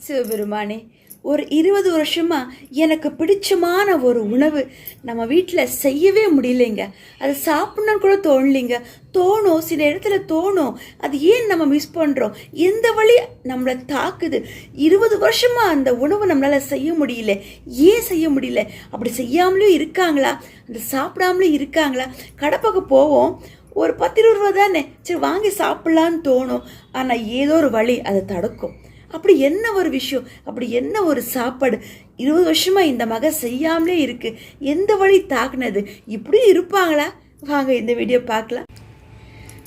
சிவபெருமானே, ஒரு 20 வருஷமா எனக்கு பிடிச்சமான ஒரு உணவு நம்ம வீட்டில் செய்யவே முடியலைங்க. அது சாப்பிட்ணுன்னு கூட தோணலைங்க. தோணும், சில இடத்துல தோணும். அது ஏன் நம்ம மிஸ் பண்ணுறோம்? எந்த வழி நம்மளை தாக்குது? 20 வருஷமா அந்த உணவு நம்மளால் செய்ய முடியல. ஏன் செய்ய முடியல? அப்படி செய்யாமலும் இருக்காங்களா? அந்த சாப்பிடாமலும் இருக்காங்களா? கடைப்பக்கம் போவோம், ஒரு 10-20 ரூபா தானே, சரி வாங்கி சாப்பிட்லான்னு தோணும். ஆனால் ஏதோ ஒரு வழி அதை தடுக்கும். அப்படி என்ன ஒரு விஷயம், அப்படி என்ன ஒரு சாப்பாடு 20 வருஷமா இந்த மக செய்யாமலே இருக்கு? எந்த வழி தாக்குனது? இப்படி இருப்பாங்களா? வாங்க இந்த வீடியோ பார்க்கலாம்.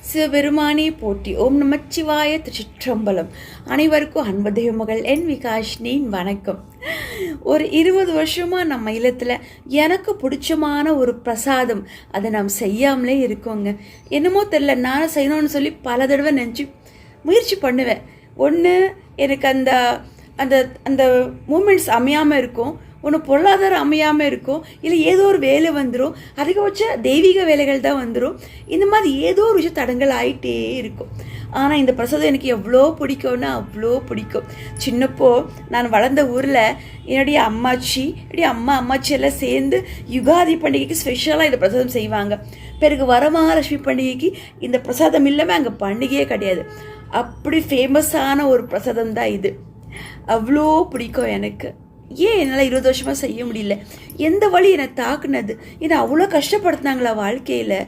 சிவபெருமானே போற்றி. ஓம் நமச்சிவாய. திருச்சிற்றம்பலம். அனைவருக்கும் அன்பு தெய்வமகள் என் விகாஷினின் வணக்கம். ஒரு 20 வருஷமா நம்ம இல்லத்தில் எனக்கு பிடிச்சமான ஒரு பிரசாதம் அதை நாம் செய்யாமலே இருக்கோங்க. என்னமோ தெரில, நானும் செய்யணும்னு சொல்லி பல தடவை நினச்சி முயற்சி பண்ணுவேன். ஒன்று எனக்கு அந்த அந்த அந்த மூமெண்ட்ஸ் அமையாமல் இருக்கும், ஒன்று பொருளாதாரம் அமையாமல் இருக்கும், இல்லை ஏதோ ஒரு வேலை வந்துடும், அதிகபட்ச தெய்வீக வேலைகள் தான் வந்துடும். இந்த மாதிரி ஏதோ ஒரு விஷயம் தடங்கள் ஆகிட்டே இருக்கும். ஆனால் இந்த பிரசாதம் எனக்கு எவ்வளோ பிடிக்கும்னா அவ்வளோ பிடிக்கும். சின்னப்போ நான் வளர்ந்த ஊரில் என்னுடைய அம்மாச்சி எல்லாம் சேர்ந்து யுகாதி பண்டிகைக்கு ஸ்பெஷலாக இந்த பிரசாதம் செய்வாங்க. பிறகு வரமகாலட்சுமி பண்டிகைக்கு இந்த பிரசாதம் இல்லாமல் அங்கே பண்டிகையே கிடையாது. அப்படி ஃபேமஸான ஒரு பிரசாதம் தான் இது. அவ்வளோ பிடிக்கும் எனக்கு. ஏன் என்னால் 20 வருஷமாக செய்ய முடியல? எந்த வழி என்னை தாக்குனது? என்னை அவ்வளோ கஷ்டப்படுத்தினாங்களா வாழ்க்கையில்?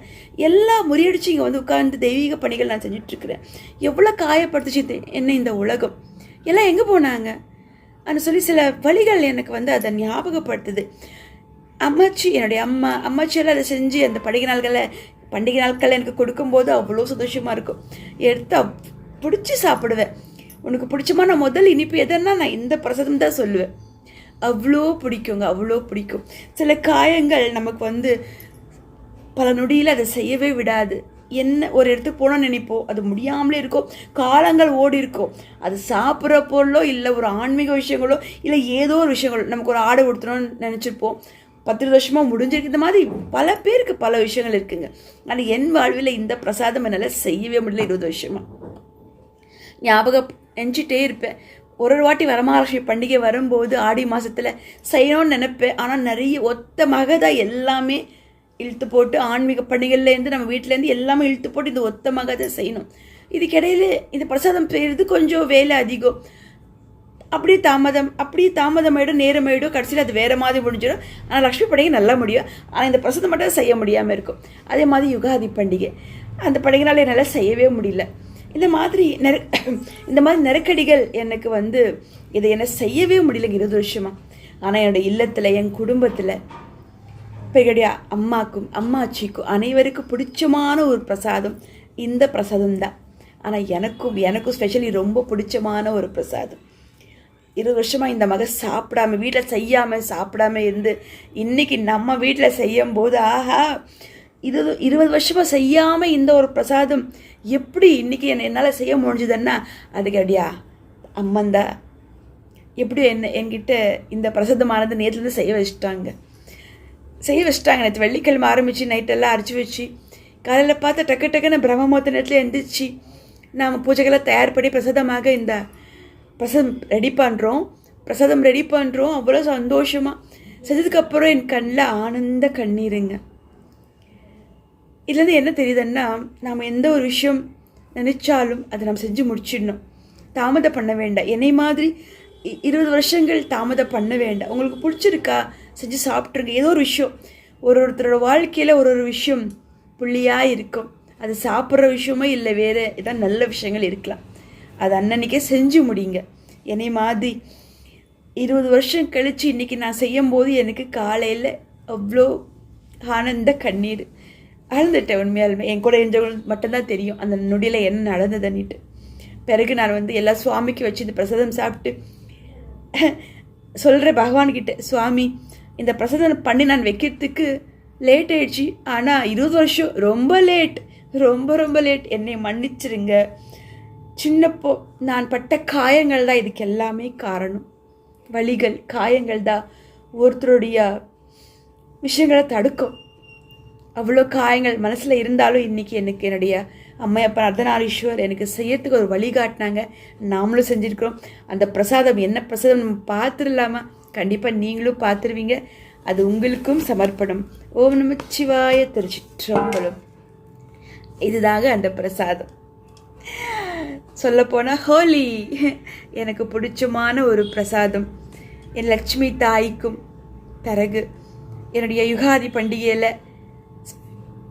எல்லாம் முறியடிச்சு இங்கே வந்து உட்காந்து தெய்வீக பணிகள் நான் செஞ்சிட்ருக்கிறேன். எவ்வளோ காயப்படுத்துச்சு என்ன இந்த உலகம்? எல்லாம் எங்கே போனாங்க அப்படின்னு சொல்லி சில வழிகள் எனக்கு வந்து அதை ஞாபகப்படுத்துது. என்னுடைய அம்மாச்சியெல்லாம் அதை செஞ்சு அந்த பண்டிகை நாட்களில் எனக்கு கொடுக்கும்போது அவ்வளோ சந்தோஷமாக இருக்கும். எடுத்து பிடிச்சி சாப்பிடுவேன். உனக்கு பிடிச்சமான முதல் இனிப்பு எதுன்னா நான் இந்த பிரசாதம் தான் சொல்லுவேன். அவ்வளோ பிடிக்குங்க, அவ்வளோ பிடிக்கும். சில காயங்கள் நமக்கு வந்து பல நொடியில் அதை செய்யவே விடாது. என்ன ஒரு இடத்துக்கு போனால் நினைப்போம், அது முடியாமலே இருக்கும், காலங்கள் ஓடி இருக்கும். அது சாப்பிட்ற பொருளோ இல்லை ஒரு ஆன்மீக விஷயங்களோ இல்லை ஏதோ ஒரு விஷயங்களோ, நமக்கு ஒரு ஆடை கொடுத்துணும்னு நினச்சிருப்போம், 10 வருஷமாக முடிஞ்சிருக்கு. இந்த மாதிரி பல பேருக்கு பல விஷயங்கள் இருக்குங்க. ஆனால் என் வாழ்வில் இந்த பிரசாதம் என்னால் செய்யவே முடியல. 20 வருஷமாக ஞாபகம் நினச்சிட்டே இருப்பேன். ஒரு வாட்டி வரமகாலட்சுமி பண்டிகை வரும்போது ஆடி மாதத்தில் செய்யணும்னு நினைப்பேன். ஆனால் நிறைய ஒத்தமாக தான் எல்லாமே இழுத்து போட்டு, ஆன்மீக பண்டிகைலேருந்து நம்ம வீட்டிலேருந்து எல்லாமே இழுத்து போட்டு இந்த ஒத்தமாக தான் செய்யணும். இதுக்கிடையில் இந்த பிரசாதம் செய்கிறது கொஞ்சம் வேலை அதிகம். அப்படியே தாமதமாயிடும், நேரமாயிடும், கடைசியில் அது வேறு மாதிரி முடிஞ்சிடும். ஆனால் லக்ஷ்மி பண்டிகை நல்லா முடியும். ஆனால் இந்த பிரசாதம் மட்டும் செய்ய முடியாமல் இருக்கும். அதே மாதிரி யுகாதி பண்டிகை, அந்த பண்டிகைனால என்னால் செய்யவே முடியல. இந்த மாதிரி நெருக்கடிகள் எனக்கு வந்து இதை என்ன செய்யவே முடியலைங்க 20 வருஷமாக. ஆனால் என்னோடய இல்லத்தில், என் குடும்பத்தில் பெரிய அம்மாக்கும் அம்மாச்சிக்கும் அனைவருக்கும் பிடிச்சமான ஒரு பிரசாதம் இந்த பிரசாதம் தான். ஆனால் எனக்கும் ஸ்பெஷலி ரொம்ப பிடிச்சமான ஒரு பிரசாதம். 20 வருஷமாக இந்த மக சாப்பிடாம, வீட்டில் சாப்பிடாம இருந்து இன்றைக்கி நம்ம வீட்டில் செய்யும் போது ஆஹா, 20 வருஷமாக செய்யாமல் இந்த ஒரு பிரசாதம் எப்படி இன்றைக்கி என்னால் செய்ய முடிஞ்சுதுன்னா அதுக்கு அடியா அம்மந்தா எப்படி என்கிட்ட இந்த பிரசாதமானது நேற்றுலேருந்து செய்ய வச்சுட்டாங்க. நேற்று வெள்ளிக்கிழமை ஆரம்பித்து நைட்டெல்லாம் அரைச்சி வச்சு காலையில் பார்த்து டக்குன்னு பிரம்மமுகூர்த்த நேரத்தில் எழுந்திரிச்சு நாம் பூஜைகள்லாம் தயார் பண்ணி இந்த பிரசாதம் ரெடி பண்ணுறோம். அவ்வளோ சந்தோஷமாக செஞ்சதுக்கப்புறம் என் கண்ணில் ஆனந்த கண்ணீருங்க. இதுலேருந்து என்ன தெரியுதுன்னா, நாம் எந்த ஒரு விஷயம் நினச்சாலும் அதை நம்ம செஞ்சு முடிச்சிடணும். தாமதம் பண்ண வேண்டாம். என்னை மாதிரி 20 வருஷங்கள் தாமதம் பண்ண வேண்டாம். உங்களுக்கு பிடிச்சிருக்கா செஞ்சு சாப்பிட்ருங்க. ஏதோ ஒரு விஷயம் ஒருத்தரோட வாழ்க்கையில் ஒரு விஷயம் புள்ளியாக இருக்கும். அது சாப்பிட்ற விஷயமோ இல்லை வேறு ஏதாவது நல்ல விஷயங்கள் இருக்கலாம். அது அன்னன்னைக்கே செஞ்சு முடிங்க. என்னை மாதிரி 20 வருஷம் கழித்து இன்றைக்கி நான் செய்யும்போது எனக்கு காலையில் அவ்வளோ ஆனந்த கண்ணீர் அழுந்துட்டேன். உண்மையாலுமே என் கூட இருந்தவங்களுக்கு மட்டும்தான் தெரியும் அந்த நொடியில் என்ன நடந்ததுன்னுட்டு. பிறகு நான் வந்து எல்லா சுவாமிக்கு வச்சு இந்த பிரசாதம் சாப்பிட்டு சொல்கிறேன் பகவான்கிட்ட, சுவாமி இந்த பிரசாதம் பண்ணி நான் வைக்கிறதுக்கு லேட் ஆயிடுச்சு. ஆனால் 20 வருஷம் ரொம்ப லேட், ரொம்ப லேட். என்னை மன்னிச்சிருங்க. சின்னப்போ நான் பட்ட காயங்கள் தான் இதுக்கு எல்லாமே காரணம். வலிகள், காயங்கள் தான் ஒருத்தருடைய விஷயங்களை தடுக்கும். அவ்வளோ காயங்கள் மனசில் இருந்தாலும் இன்றைக்கி எனக்கு என்னுடைய அம்மையப்பா அர்த்தநாரீஸ்வர் எனக்கு செய்யறதுக்கு ஒரு வழிகாட்டினாங்க, நாமளும் செஞ்சுருக்கிறோம். அந்த பிரசாதம் என்ன பிரசாதம் நம்ம பார்த்துடலாமா? கண்டிப்பாக நீங்களும் பார்த்துருவீங்க. அது உங்களுக்கும் சமர்ப்பணம். ஓம் நமச்சிவாய. திருச்சிற்றம்பலம். இதுதாங்க அந்த பிரசாதம். சொல்லப்போனால் ஹோலி எனக்கு பிடிச்சமான ஒரு பிரசாதம். என் லக்ஷ்மி தாய்க்கும் பிறகு என்னுடைய யுகாதி பண்டிகையில்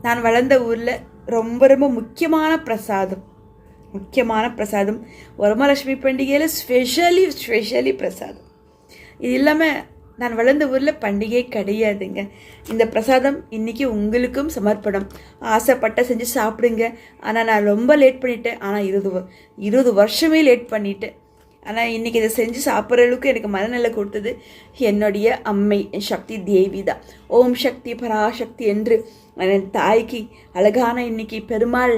நான் வளர்ந்த ஊரில் ரொம்ப ரொம்ப முக்கியமான பிரசாதம் வரமலட்சுமி பண்டிகையில் ஸ்பெஷலி பிரசாதம். இது இல்லாமல் நான் வளர்ந்த ஊரில் பண்டிகை கிடையாதுங்க. இந்த பிரசாதம் இன்றைக்கி உங்களுக்கும் சமர்ப்பணம். ஆசைப்பட்ட செஞ்சு சாப்பிடுங்க. ஆனால் நான் ரொம்ப லேட் பண்ணிட்டேன். ஆனால் 20 வருஷமே லேட் பண்ணிட்டேன். ஆனால் இன்றைக்கி இதை செஞ்சு சாப்பிட்ற அளவுக்கு எனக்கு மனநிலை கொடுத்தது என்னுடைய அம்மை சக்தி தேவி தான். ஓம் சக்தி பராசக்தி என்று என் தாய்க்கு அழகான இன்னைக்கு பெருமாள்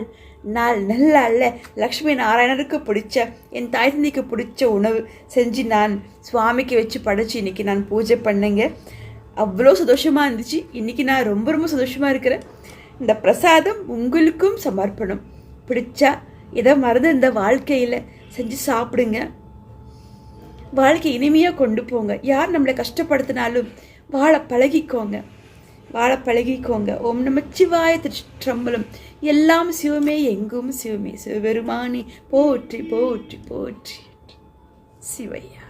நாள் நல்ல அல்ல லக்ஷ்மி நாராயணருக்கு பிடிச்ச என் தாய் தந்தைக்கு பிடிச்ச உணவு செஞ்சு நான் சுவாமிக்கு வச்சு படைச்சி இன்றைக்கி நான் பூஜை பண்ணேங்க. அவ்வளோ சந்தோஷமாக இருந்துச்சு. இன்றைக்கி நான் ரொம்ப ரொம்ப சந்தோஷமாக இருக்கிறேன். இந்த பிரசாதம் உங்களுக்கும் சமர்ப்பணம். பிடிச்சா இதை மறந்து இந்த வாழ்க்கையில் செஞ்சு சாப்பிடுங்க. வாழ்க்கை இனிமையாக கொண்டு போங்க. யார் நம்மளை கஷ்டப்படுத்தினாலும் வாழ பழகிக்கோங்க. ஓம் நமச்சிவாய. திருச்சிற்றம்பலம். எல்லாம் சிவமே, எங்கும் சிவமே. சிவபெருமானி போற்றி போற்றி போற்றி. சிவையா.